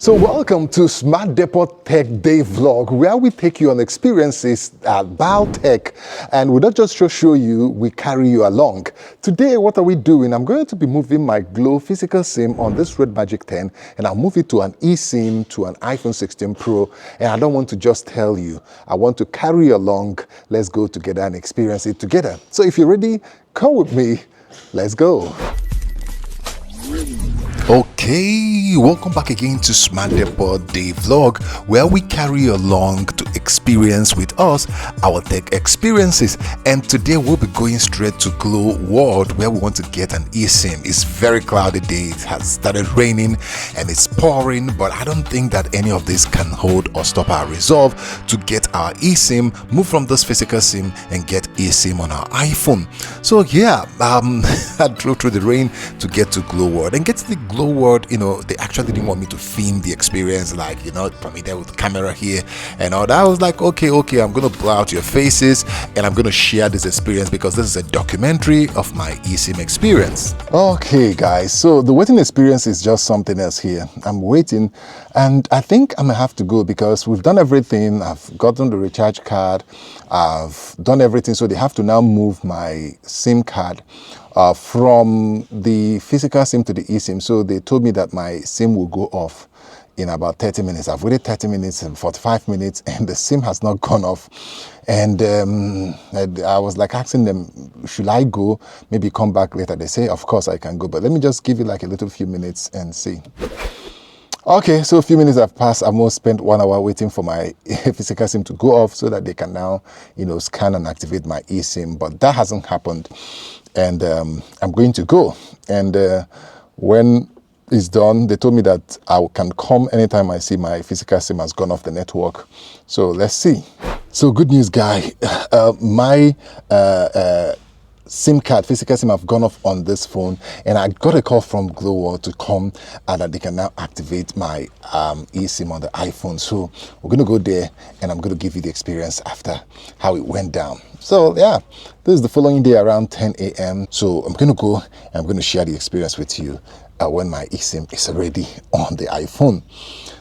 So welcome to Smart Depot Tech Day Vlog, where we take you on experiences at Biotech, and we don't just show you, we carry you along. Today, what are we doing? I'm going to be moving my Glo physical SIM on this Red Magic 10, and I'll move it to an eSIM to an iPhone 16 Pro, and I don't want to just tell you, I want to carry you along. Let's go together and experience it together. So if you're ready, come with me, let's go. Okay, welcome back again to Smart Depot Day Vlog, where we carry you along to experience with us our tech experiences. And today we'll be going straight to Glo World, where we want to get an eSIM. It's very cloudy day, it has started raining and it's pouring, but I don't think that any of this can hold or stop our resolve to get our eSIM, move from this physical SIM and get eSIM on our iPhone. So yeah, I drove through the rain to get to Glo World. And get to the Glo World, they actually didn't want me to film the experience, like, permitted with the camera here and all that. I was like, okay, I'm gonna blow out your faces and I'm gonna share this experience because this is a documentary of my eSIM experience. Okay guys, so the waiting experience is just something else here. I'm waiting and I think I'm gonna have to go because we've done everything. I've gotten the recharge card, I've done everything, so they have to now move my SIM card from the physical SIM to the eSIM. So they told me that my SIM will go off in about 30 minutes. I've waited 30 minutes and 45 minutes and the SIM has not gone off. And I was like asking them, should I go? Maybe come back later. They say, of course I can go, but let me just give it like a little few minutes and see. Okay, so a few minutes have passed. I've almost spent 1 hour waiting for my physical SIM to go off so that they can now, scan and activate my eSIM, but that hasn't happened. And I'm going to go. And when it's done, they told me that I can come anytime I see my physical SIM has gone off the network. So let's see. So good news, guy. My SIM card, physical SIM, have gone off on this phone, and I got a call from Glo World to come and that they can now activate my eSIM on the iPhone. So we're going to go there and I'm going to give you the experience after how it went down. So yeah, this is the following day around 10 a.m. So I'm going to go and I'm going to share the experience with you when my eSIM is already on the iPhone.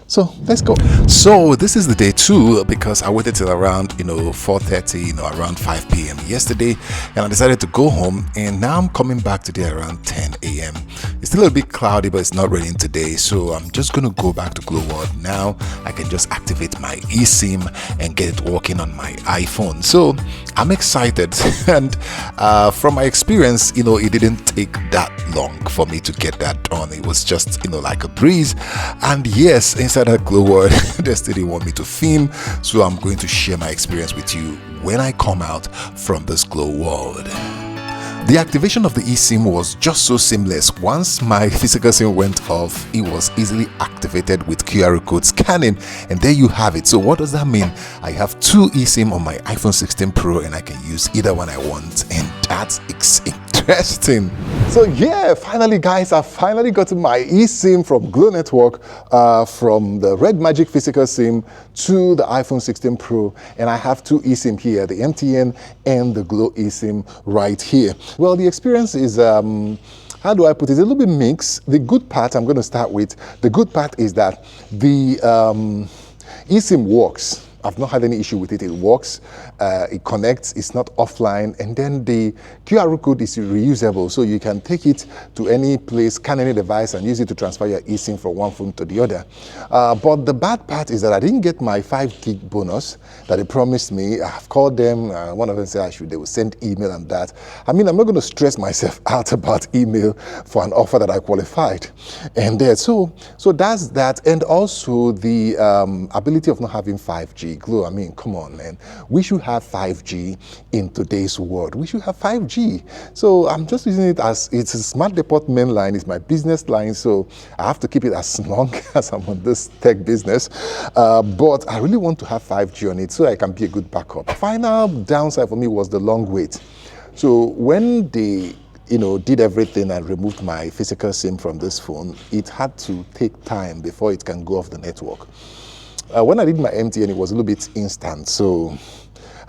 So let's go. So this is the day 2 because I waited till around 4:30, around 5 p.m. yesterday, and I decided to go home, and now I'm coming back today around 10 a.m. It's still a bit cloudy, but it's not raining today, so I'm just gonna go back to Glo World now. I can just activate my eSIM and get it working on my iPhone. So I'm excited, and from my experience, it didn't take that long for me to get that done. It was just like a breeze. And yes, inside at Glo World, they still didn't want me to film, so I'm going to share my experience with you when I come out from this Glo World. The activation of the eSIM was just so seamless. Once my physical SIM went off, it was easily activated with QR code scanning, and there you have it. So what does that mean? I have 2 eSIM on my iPhone 16 Pro and I can use either one I want, and that's interesting. So yeah, finally guys, I finally got my eSIM from Glo Network, from the Red Magic physical SIM to the iPhone 16 Pro, and I have 2 eSIM here, the MTN and the Glo eSIM right here. Well, the experience is, how do I put it? It's a little bit mixed. The good part, I'm going to start with, the good part is that the eSIM works. I've not had any issue with it. It works, it connects, it's not offline, and then the QR code is reusable, so you can take it to any place, scan any device, and use it to transfer your eSIM from one phone to the other. But the bad part is that I didn't get my 5 gig bonus that they promised me. I've called them, one of them said they will send email and that. I mean, I'm not going to stress myself out about email for an offer that I qualified. And so that's that, and also the ability of not having 5G. Glo, I mean, come on, man. We should have 5G in today's world. We should have 5G. So I'm just using it as, it's a Smart Depot main line, it's my business line, so I have to keep it as long as I'm on this tech business. But I really want to have 5G on it so I can be a good backup. Final downside for me was the long wait. So when they did everything and removed my physical SIM from this phone, it had to take time before it can go off the network. When I did my MTN, it was a little bit instant, so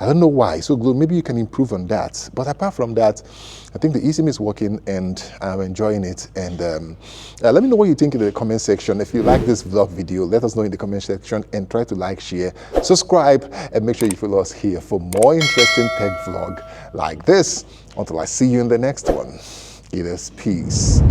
I don't know why. So Glo, maybe you can improve on that. But apart from that, I think the eSIM is working and I'm enjoying it. And let me know what you think in the comment section. If you like this vlog video, let us know in the comment section and try to like, share, subscribe, and make sure you follow us here for more interesting tech vlog like this. Until I see you in the next one, it is peace.